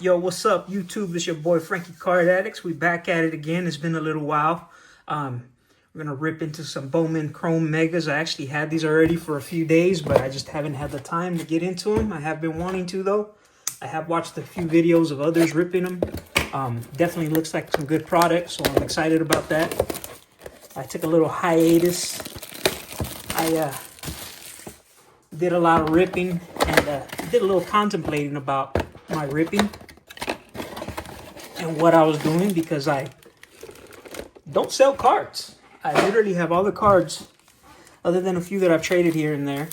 Yo, what's up, YouTube? It's your boy Frankie Card Addicts. We back at it again. It's been a little while. We're gonna rip into some Bowman Chrome Megas. I actually had these already for a few days, but I just haven't had the time to get into them. I have been wanting to though. I have watched a few videos of others ripping them. Definitely looks like some good products, so I'm excited about that. I took a little hiatus. I did a lot of ripping and did a little contemplating about my ripping and what I was doing, because I don't sell cards. I literally have all the cards, other than a few that I've traded here and there,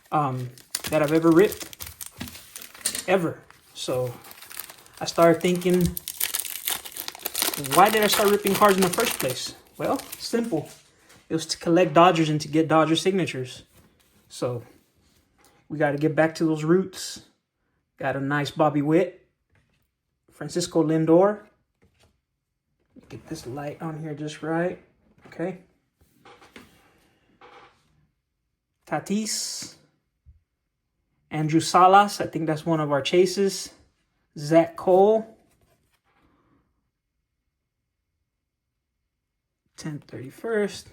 that I've ever ripped, ever. So I started thinking, why did I start ripping cards in the first place? Well, simple. It was to collect Dodgers and to get Dodger signatures. So we got to get back to those roots. Got a nice Bobby Witt, Francisco Lindor. Get this light on here just right. Okay. Tatis. Andrew Salas. I think that's one of our chases. Zach Cole. 10/31st.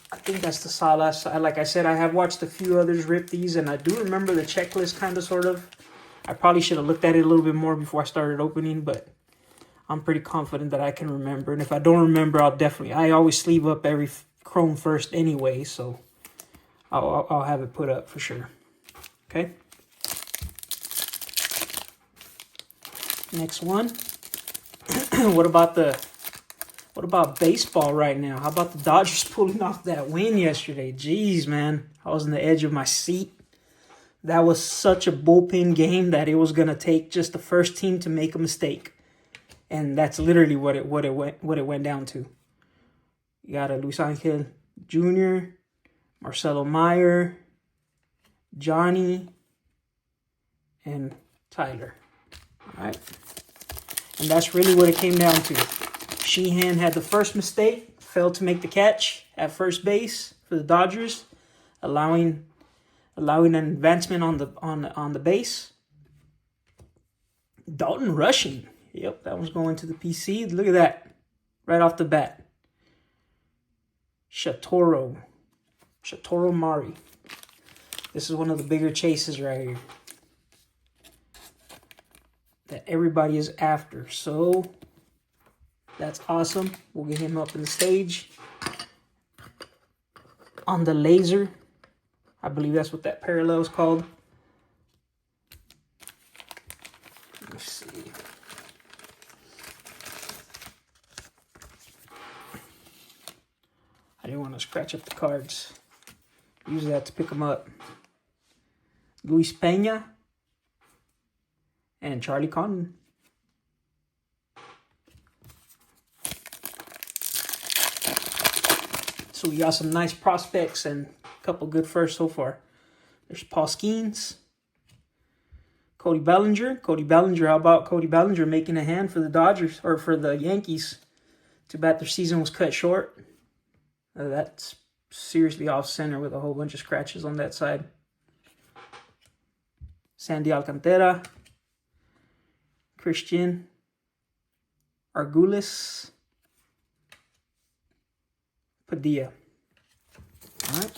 I think that's the Salas. Like I said, I have watched a few others rip these, and I do remember the checklist kind of, sort of. I probably should have looked at it a little bit more before I started opening, but I'm pretty confident that I can remember. And if I don't remember, I always sleeve up every Chrome first anyway, so I'll have it put up for sure. Okay. Next one. What about baseball right now? How about the Dodgers pulling off that win yesterday? Jeez, man. I was on the edge of my seat. That was such a bullpen game that it was going to take just the first team to make a mistake. And that's literally what it went down to. You got a Luis Angel Jr., Marcelo Meyer, Johnny, and Tyler. All right. And that's really what it came down to. Sheehan had the first mistake, failed to make the catch at first base for the Dodgers, allowing an advancement on the base. Dalton rushing. Yep, that was going to the PC. Look at that. Right off the bat. Shatoro Mari. This is one of the bigger chases right here that everybody is after. So that's awesome. We'll get him up in the stage. On the laser. I believe that's what that parallel is called. Let's see. I didn't want to scratch up the cards. Usually I have to pick them up. Luis Pena and Charlie Condon. So we got some nice prospects and a couple good firsts so far. There's Paul Skeens. Cody Bellinger. How about Cody Bellinger making a hand for the Dodgers, or for the Yankees? Too bad their season was cut short. That's seriously off center with a whole bunch of scratches on that side. Sandy Alcantara. Christian Argulis. Padilla. All right.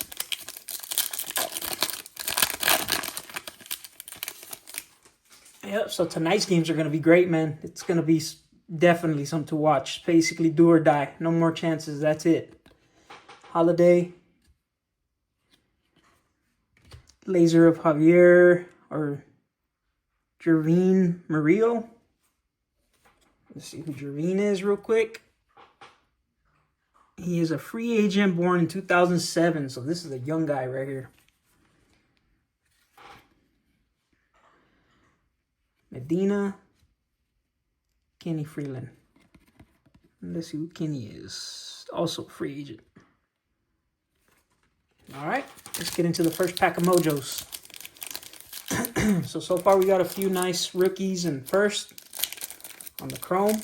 Yep, so tonight's games are going to be great, man. It's going to be definitely something to watch. Basically do or die. No more chances. That's it. Holiday. Laser of Javier or Jervine Murillo. Let's see who Jervine is real quick. He is a free agent born in 2007, so this is a young guy right here. Medina, Kenny Freeland. Let's see who Kenny is. Also a free agent. All right, let's get into the first pack of mojos. So far we got a few nice rookies and first on the Chrome.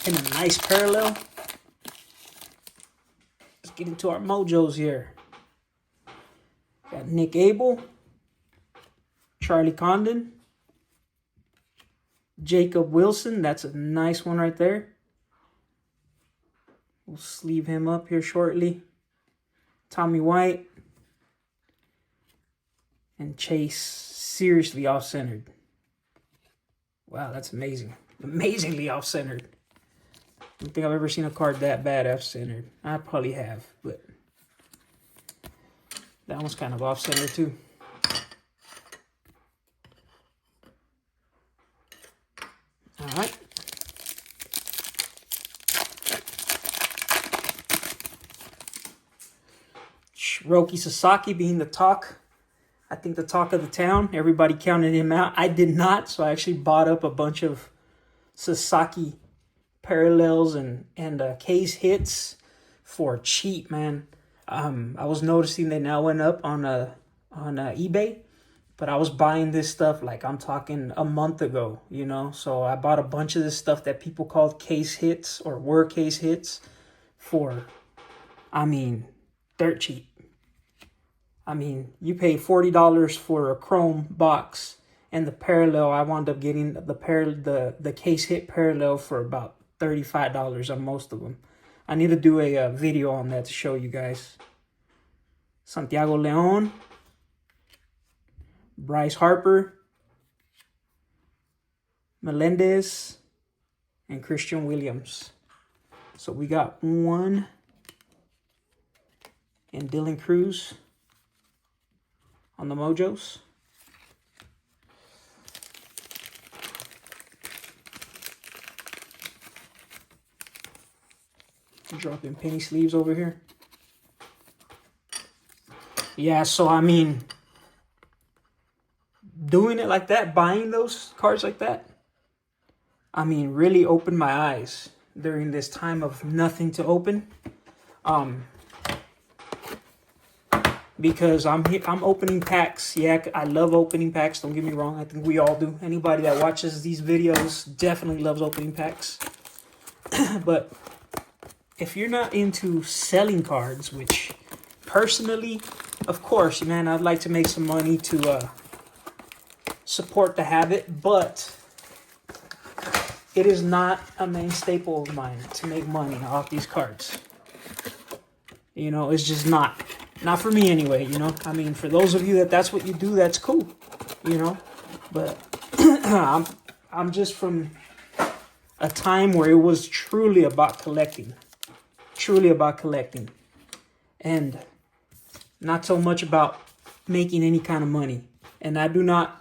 And a nice parallel. Let's get into our mojos here. Got Nick Abel, Charlie Condon, Jacob Wilson, that's a nice one right there. We'll sleeve him up here shortly. Tommy White. And Chase, seriously off-centered. Wow, that's amazing. Amazingly off-centered. I don't think I've ever seen a card that bad off-centered. I probably have, but that one's kind of off-centered too. All right. Roki Sasaki being the talk. I think the talk of the town. Everybody counted him out. I did not, so I actually bought up a bunch of Sasaki parallels and case hits for cheap, man. I was noticing they now went up on eBay, but I was buying this stuff like I'm talking a month ago, you know. So I bought a bunch of this stuff that people called case hits or were case hits for, I mean, dirt cheap. I mean, you pay $40 for a chrome box, and the parallel, I wound up getting the case hit parallel for about $35 on most of them. I need to do a video on that to show you guys. Santiago Leon, Bryce Harper, Melendez, and Christian Williams. So we got one and Dylan Cruz on the Mojos. Dropping penny sleeves over here. Yeah, so I mean, doing it like that, buying those cards like that, I mean, really opened my eyes during this time of nothing to open. Because I'm opening packs. Yeah, I love opening packs. Don't get me wrong. I think we all do. Anybody that watches these videos definitely loves opening packs. But if you're not into selling cards, which personally, of course, man, I'd like to make some money to support the habit, but it is not a main staple of mine to make money off these cards. You know, it's just not. Not for me anyway, you know. I mean, for those of you that's what you do, that's cool, you know. But I'm just from a time where it was truly about collecting. Truly about collecting. And not so much about making any kind of money. And I do not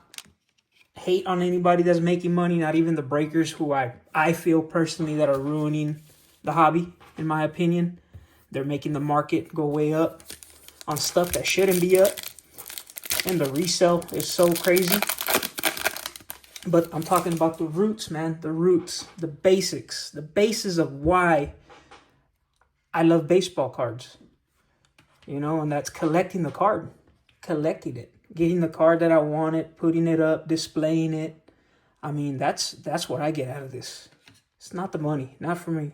hate on anybody that's making money, not even the breakers who I feel personally that are ruining the hobby, in my opinion. They're making the market go way up on stuff that shouldn't be up, and the resale is so crazy. But I'm talking about the roots, man. The roots, the basics, the basis of why I love baseball cards. You know, and that's collecting the card, collecting it, getting the card that I wanted, putting it up, displaying it. I mean, that's what I get out of this. It's not the money, not for me.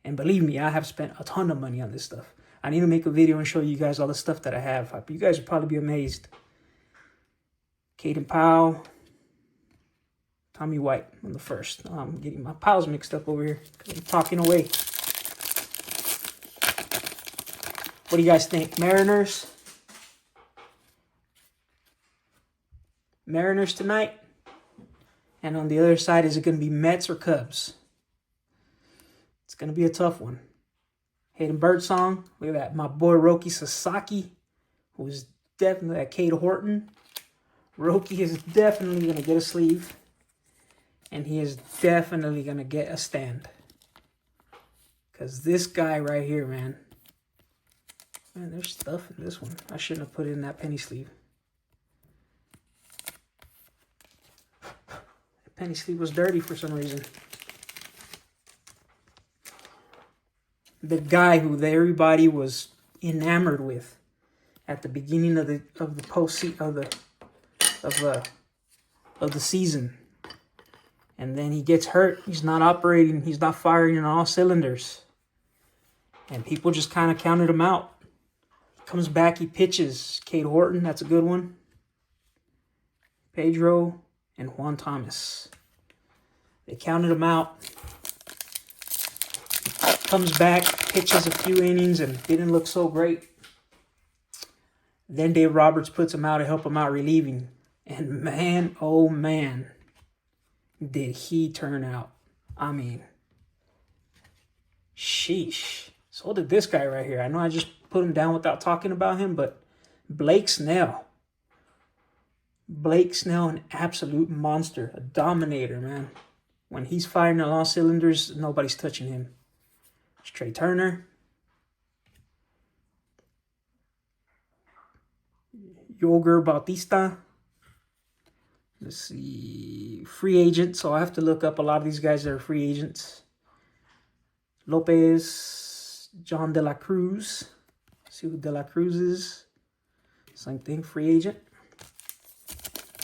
And believe me, I have spent a ton of money on this stuff. I need to make a video and show you guys all the stuff that I have. You guys will probably be amazed. Caden Powell. Tommy White on the first. I'm getting my piles mixed up over here because I'm talking away. What do you guys think? Mariners? Mariners tonight? And on the other side, is it going to be Mets or Cubs? It's going to be a tough one. Hayden Birdsong. Look at that. My boy Roki Sasaki, who is definitely at Cade Horton. Roki is definitely going to get a sleeve. And he is definitely going to get a stand. Because this guy right here, man. Man, there's stuff in this one. I shouldn't have put it in that penny sleeve. The penny sleeve was dirty for some reason. The guy who everybody was enamored with at the beginning of the season, and then he gets hurt. He's not operating. He's not firing on all cylinders, and people just kind of counted him out. He comes back. He pitches. Cade Horton, that's a good one. Pedro and Juan Thomas. They counted him out. Comes back, pitches a few innings, and didn't look so great. Then Dave Roberts puts him out to help him out relieving. And man, oh man, did he turn out. I mean, sheesh. So did this guy right here. I know I just put him down without talking about him, but Blake Snell. Blake Snell, an absolute monster, a dominator, man. When he's firing on all cylinders, nobody's touching him. It's Trey Turner. Yoger Bautista. Let's see. Free agent. So I have to look up a lot of these guys that are free agents. Lopez. John De La Cruz. See who De La Cruz is. Same thing. Free agent.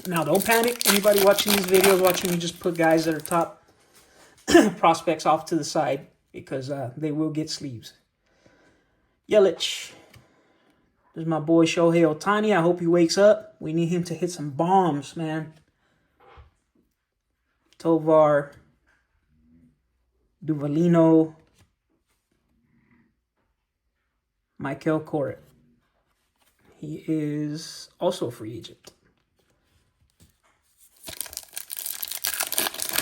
Now, don't panic. Anybody watching these videos, watching me just put guys that are top prospects off to the side because they will get sleeves. Yelich. There's my boy Shohei Ohtani. I hope he wakes up. We need him to hit some bombs, man. Tovar. Duvalino. Michael Corret. He is also a free agent.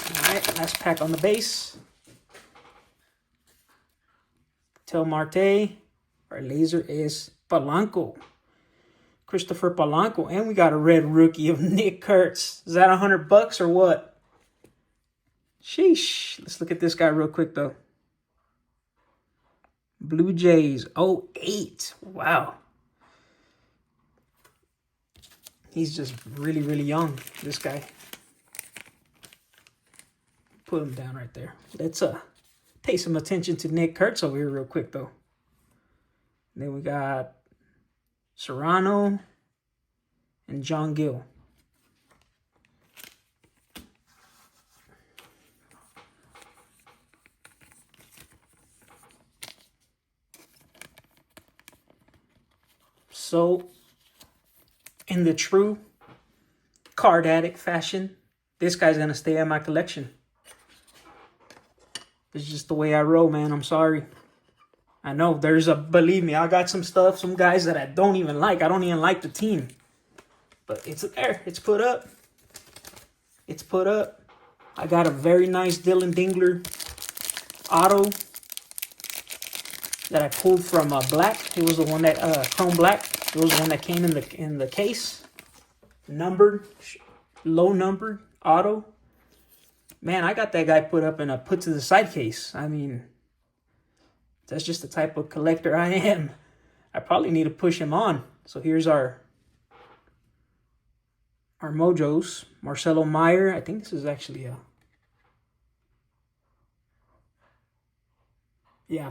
All right, last pack on the base. Tel Marte. Our laser is Polanco. Christopher Polanco. And we got a red rookie of Nick Kurtz. Is that $100 or what? Sheesh. Let's look at this guy real quick, though. Blue Jays. 08. Wow. He's just really, really young, this guy. Put him down right there. Let's pay some attention to Nick Kurtz over here real quick, though. Then we got Serrano and John Gill. So, in the true card addict fashion, this guy's going to stay in my collection. It's just the way I roll, man. I'm sorry. I know believe me, I got some stuff, some guys that I don't even like. I don't even like the team. But it's there. It's put up. It's put up. I got a very nice Dylan Dingler auto that I pulled from Black. It was the one that, Chrome Black. It was the one that came in the case. Numbered, low numbered auto. Man, I got that guy put up in a put to the side case. I mean, that's just the type of collector I am. I probably need to push him on. So here's our Mojos. Marcelo Meyer. I think this is actually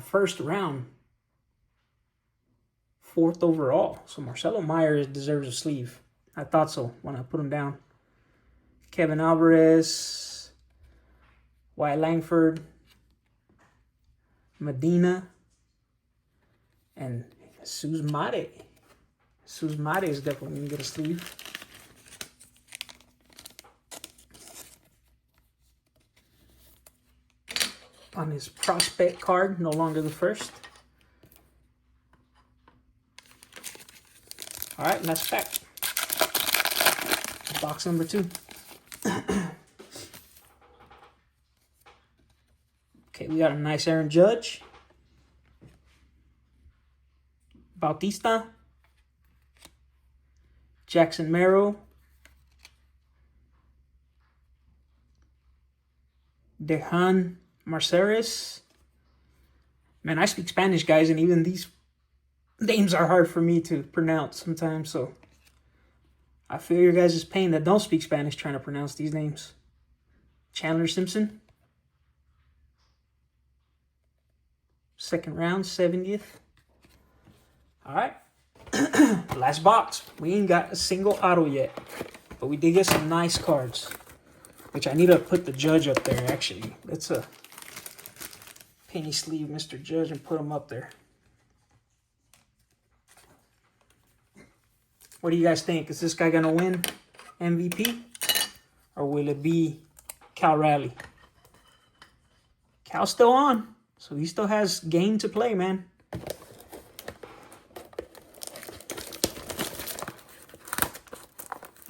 first round. 4th overall. So Marcelo Meyer deserves a sleeve. I thought so when I put him down. Kevin Alvarez. Wyatt Langford. Medina. And Jesus Mate. Jesus Mate is definitely going to get a sleeve. On his prospect card, no longer the first. All right, next pack. Box number 2. Okay, we got a nice Aaron Judge. Bautista. Jackson Merrill. Dejan Marceres. Man, I speak Spanish, guys, and even these names are hard for me to pronounce sometimes, so I feel your guys' pain that don't speak Spanish trying to pronounce these names. Chandler Simpson. 2nd round, 70th. All right. Last box. We ain't got a single auto yet, but we did get some nice cards, which I need to put the Judge up there, actually. Let's penny sleeve Mr. Judge and put him up there. What do you guys think? Is this guy going to win MVP? Or will it be Cal Raleigh? Cal's still on. So he still has game to play, man.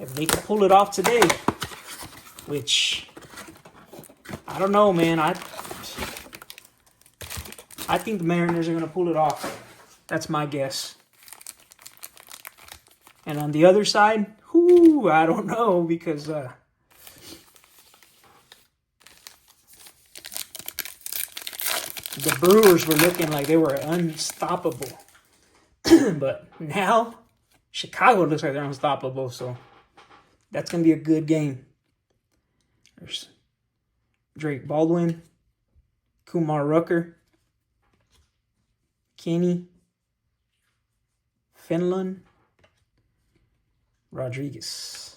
If they can pull it off today, which I don't know, man. I think the Mariners are going to pull it off. That's my guess. And on the other side, I don't know, because the Brewers were looking like they were unstoppable. But now, Chicago looks like they're unstoppable, so that's going to be a good game. There's Drake Baldwin, Kumar Rucker, Kenny, Finland, Rodriguez.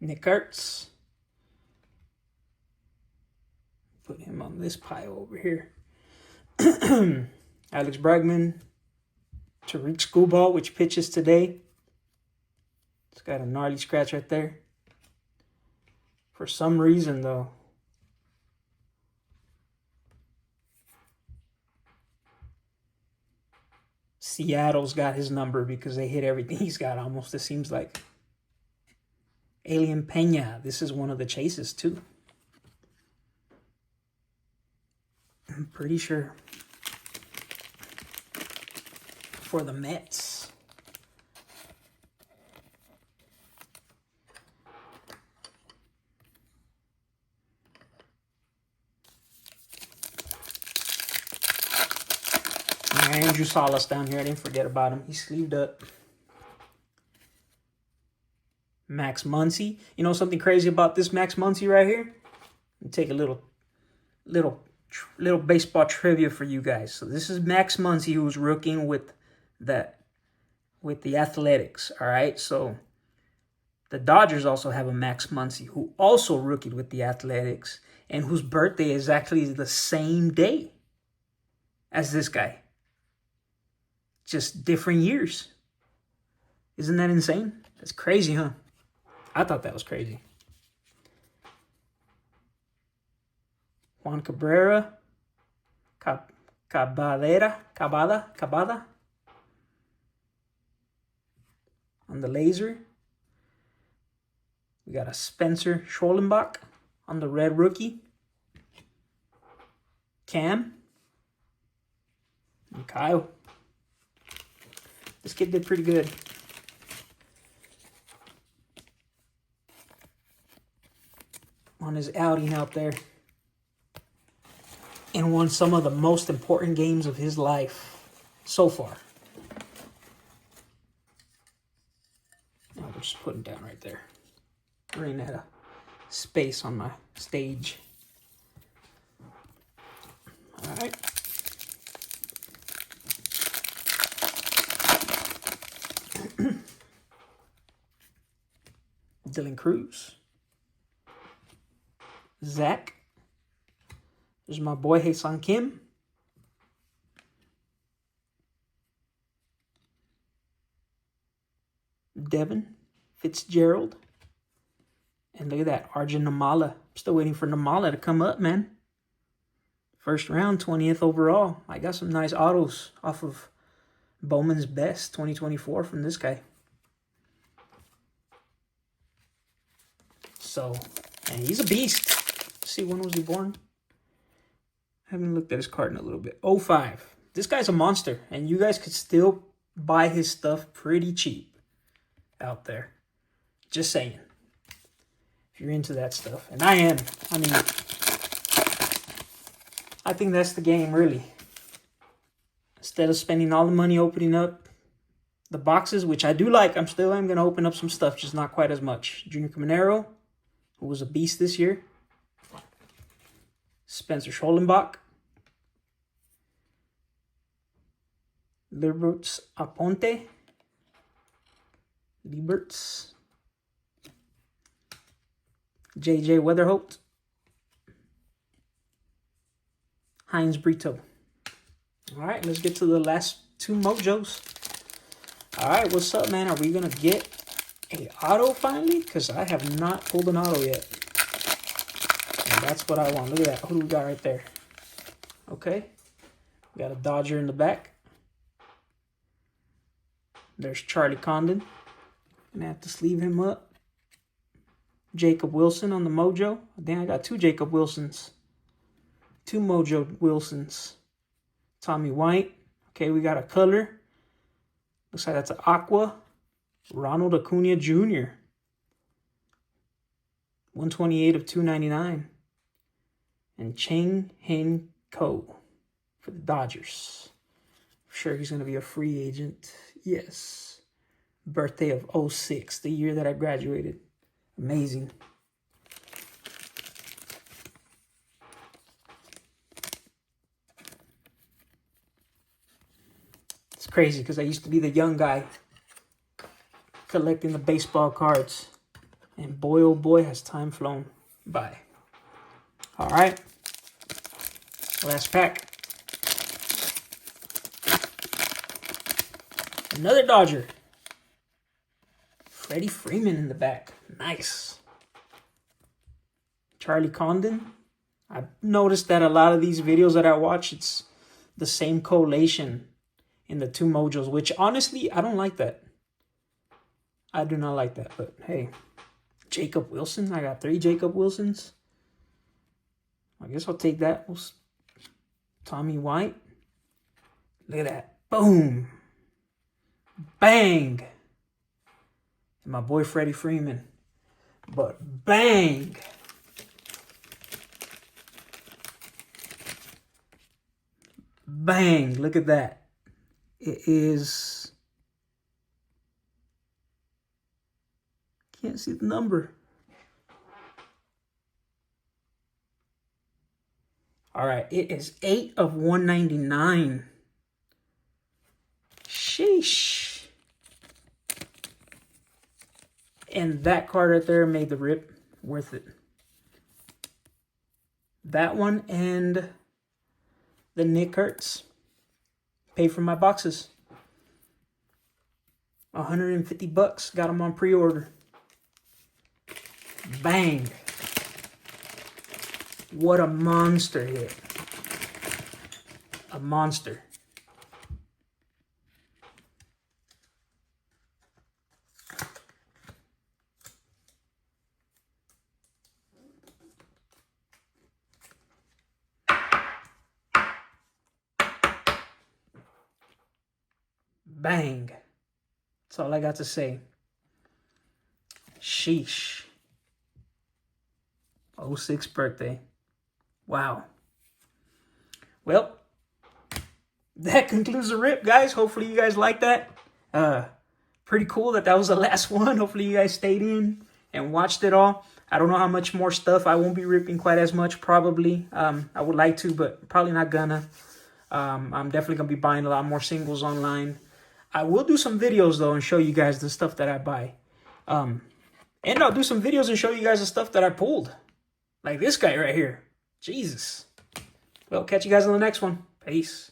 Nick Kurtz. Put him on this pile over here. Alex Bregman. Tariq Skubal, which pitches today. It's got a gnarly scratch right there. For some reason, though, Seattle's got his number because they hit everything he's got almost, it seems like. Alien Pena. This is one of the chases, too. I'm pretty sure. For the Mets. Andrew Salas down here. I didn't forget about him. He's sleeved up. Max Muncy. You know something crazy about this Max Muncy right here? Let me take a little baseball trivia for you guys. So this is Max Muncy, who's rookieing with the Athletics. All right. So the Dodgers also have a Max Muncy who also rookied with the Athletics and whose birthday is actually the same day as this guy. Just different years. Isn't that insane? That's crazy, huh? I thought that was crazy. Juan Cabrera. Cabada. On the laser. We got a Spencer Schollenbach on the red rookie. Cam. And Kyle. This kid did pretty good. On his outing out there. And won some of the most important games of his life so far. Now we're just putting down right there. Running out of space on my stage. All right. Dylan Cruz. Zach. There's my boy Hae-Sung Kim. Devin Fitzgerald. And look at that, Arjun Namala. Still waiting for Namala to come up, man. First round, 20th overall. I got some nice autos off of Bowman's Best 2024 from this guy. So, and he's a beast. Let's see, when was he born? I haven't looked at his card in a little bit. 05. This guy's a monster. And you guys could still buy his stuff pretty cheap out there. Just saying. If you're into that stuff. And I am. I mean, I think that's the game, really. Instead of spending all the money opening up the boxes, which I do like, I'm going to open up some stuff, just not quite as much. Junior Caminero, who was a beast this year. Spencer Schollenbach. Liberts Aponte. Liberts. J.J. Weatherholt. Heinz Brito. All right, let's get to the last two mojos. All right, what's up, man? Are we going to get a auto finally? Because I have not pulled an auto yet. And that's what I want. Look at that. Who do we got right there? Okay. We got a Dodger in the back. There's Charlie Condon. Gonna have to sleeve him up. Jacob Wilson on the mojo. Dang, I got two Jacob Wilsons. Two mojo Wilsons. Tommy White. Okay, we got a color. Looks like that's an aqua. Ronald Acuna Jr. 128 of 299. And Chang Hen Ko for the Dodgers. I'm sure he's going to be a free agent. Yes. Birthday of 06, the year that I graduated. Amazing. It's crazy because I used to be the young guy collecting the baseball cards. And boy, oh boy, has time flown by. All right. Last pack. Another Dodger. Freddie Freeman in the back. Nice. Charlie Condon. I've noticed that a lot of these videos that I watch, it's the same collation in the two mojos, which honestly, I don't like that. I do not like that, but hey. Jacob Wilson. I got 3 Jacob Wilsons. I guess I'll take that. Tommy White. Look at that. Boom. Bang. And my boy Freddie Freeman. But bang. Bang. Look at that. It is... Can't see the number. All right, it is 8 of 199. Sheesh. And that card right there made the rip worth it. That one and the Nick Kurtz paid for my boxes. 150 bucks. Got them on pre-order. Bang. What a monster hit. A monster. Bang. That's all I got to say. Sheesh. 06 birthday. Wow. Well, that concludes the rip, guys. Hopefully you guys like that. Pretty cool that was the last one. Hopefully you guys stayed in and watched it all. I don't know how much more stuff. I won't be ripping quite as much, probably. I would like to, but probably not gonna. I'm definitely gonna be buying a lot more singles online. I will do some videos, though, and show you guys the stuff that I buy. And I'll do some videos and show you guys the stuff that I pulled. Like this guy right here. Jesus. Well, catch you guys on the next one. Peace.